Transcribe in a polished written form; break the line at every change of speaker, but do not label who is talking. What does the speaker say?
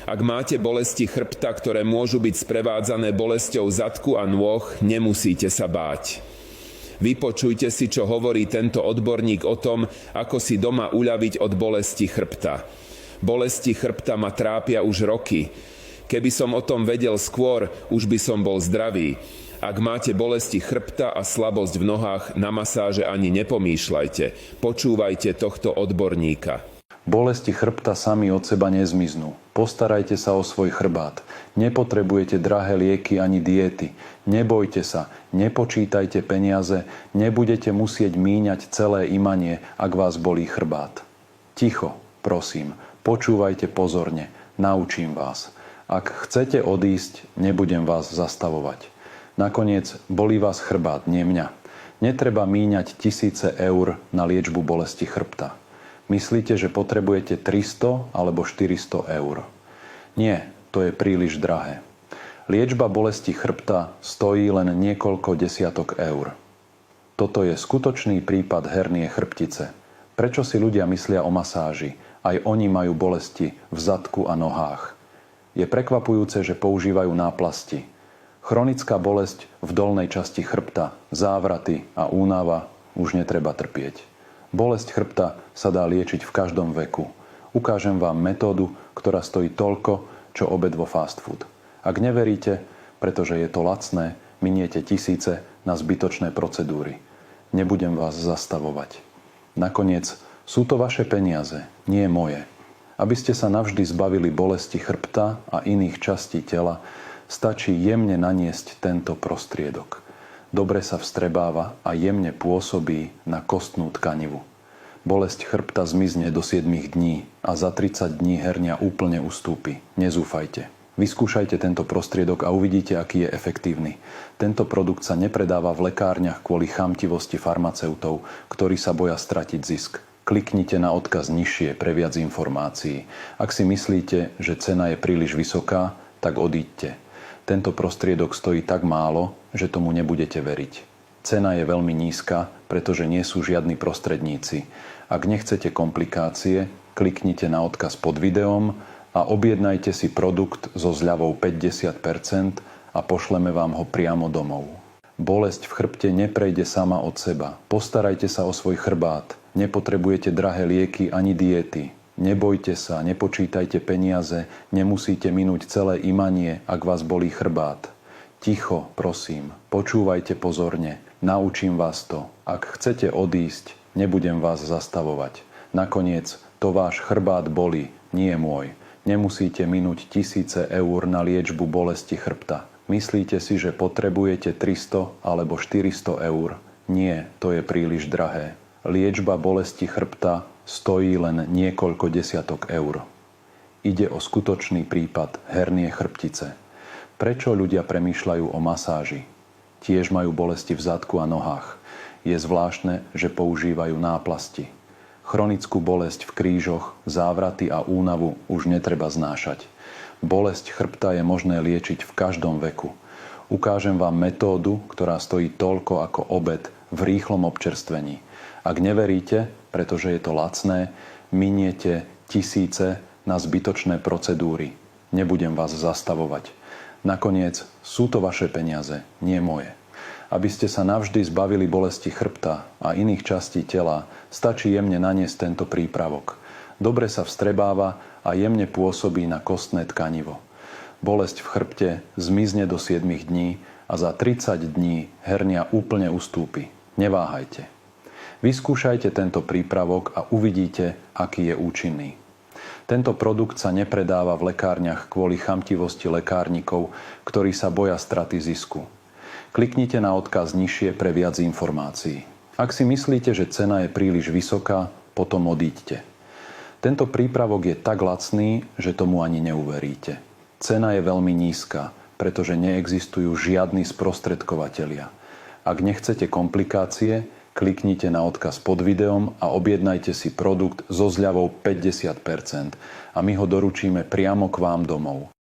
Ak máte bolesti chrbta, ktoré môžu byť sprevádzané bolesťou zadku a nôh, nemusíte sa báť. Vypočujte si, čo hovorí tento odborník o tom, ako si doma uľaviť od bolesti chrbta. Bolesti chrbta ma trápia už roky. Keby som o tom vedel skôr, už by som bol zdravý. Ak máte bolesti chrbta a slabosť v nohách, na masáže ani nepomýšľajte. Počúvajte tohto odborníka.
Bolesti chrbta sami od seba nezmiznú. Postarajte sa o svoj chrbát. Nepotrebujete drahé lieky ani diety. Nebojte sa, nepočítajte peniaze, nebudete musieť míňať celé imanie, ak vás bolí chrbát. Ticho, prosím, počúvajte pozorne, naučím vás. Ak chcete odísť, nebudem vás zastavovať. Nakoniec bolí vás chrbát, nie mňa. Netreba míňať tisíce eur na liečbu bolesti chrbta. Myslíte, že potrebujete 300 alebo 400 eur? Nie, to je príliš drahé. Liečba bolesti chrbta stojí len niekoľko desiatok eur. Toto je skutočný prípad hernie chrbtice. Prečo si ľudia myslia o masáži? Aj oni majú bolesti v zadku a nohách. Je prekvapujúce, že používajú náplasti. Chronická bolesť v dolnej časti chrbta, závraty a únava už netreba trpieť. Bolesť chrbta sa dá liečiť v každom veku. Ukážem vám metódu, ktorá stojí toľko, čo obed vo fast food. Ak neveríte, pretože je to lacné, miniete tisíce na zbytočné procedúry. Nebudem vás zastavovať. Nakoniec sú to vaše peniaze, nie moje. Aby ste sa navždy zbavili bolesti chrbta a iných častí tela, stačí jemne naniesť tento prostriedok. Dobre sa vstrebáva a jemne pôsobí na kostnú tkanivu. Bolesť chrbta zmizne do 7 dní a za 30 dní hernia úplne ustúpi. Nezúfajte. Vyskúšajte tento prostriedok a uvidíte, aký je efektívny. Tento produkt sa nepredáva v lekárniach kvôli chamtivosti farmaceutov, ktorí sa boja stratiť zisk. Kliknite na odkaz nižšie pre viac informácií. Ak si myslíte, že cena je príliš vysoká, tak odíďte. Tento prostriedok stojí tak málo, že tomu nebudete veriť. Cena je veľmi nízka, pretože nie sú žiadni prostredníci. Ak nechcete komplikácie, kliknite na odkaz pod videom a objednajte si produkt so zľavou 50% a pošleme vám ho priamo domov. Bolesť v chrbte neprejde sama od seba. Postarajte sa o svoj chrbát. Nepotrebujete drahé lieky ani diety. Nebojte sa, nepočítajte peniaze, nemusíte minúť celé imanie, ak vás bolí chrbát. Ticho, prosím, počúvajte pozorne, naučím vás to. Ak chcete odísť, nebudem vás zastavovať. Nakoniec, to váš chrbát bolí, nie môj. Nemusíte minúť tisíce eur na liečbu bolesti chrbta. Myslíte si, že potrebujete 300 alebo 400 eur? Nie, to je príliš drahé. Liečba bolesti chrbta stojí len niekoľko desiatok eur. Ide o skutočný prípad hernie chrbtice. Prečo ľudia premýšľajú o masáži? Tiež majú bolesti v zadku a nohách. Je zvláštne, že používajú náplasti. Chronickú bolesť v krížoch, závraty a únavu už netreba znášať. Bolesť chrbta je možné liečiť v každom veku. Ukážem vám metódu, ktorá stojí toľko ako obed v rýchlom občerstvení. Ak neveríte, pretože je to lacné, miniete tisíce na zbytočné procedúry. Nebudem vás zastavovať. Nakoniec sú to vaše peniaze, nie moje. Aby ste sa navždy zbavili bolesti chrbta a iných častí tela, stačí jemne naniesť tento prípravok. Dobre sa vstrebáva a jemne pôsobí na kostné tkanivo. Bolesť v chrbte zmizne do 7 dní a za 30 dní hernia úplne ustúpi. Neváhajte. Vyskúšajte tento prípravok a uvidíte, aký je účinný. Tento produkt sa nepredáva v lekárniach kvôli chamtivosti lekárnikov, ktorí sa boja straty zisku. Kliknite na odkaz nižšie pre viac informácií. Ak si myslíte, že cena je príliš vysoká, potom odíďte. Tento prípravok je tak lacný, že tomu ani neuveríte. Cena je veľmi nízka, pretože neexistujú žiadni sprostredkovatelia. Ak nechcete komplikácie, kliknite na odkaz pod videom a objednajte si produkt so zľavou 50% a my ho doručíme priamo k vám domov.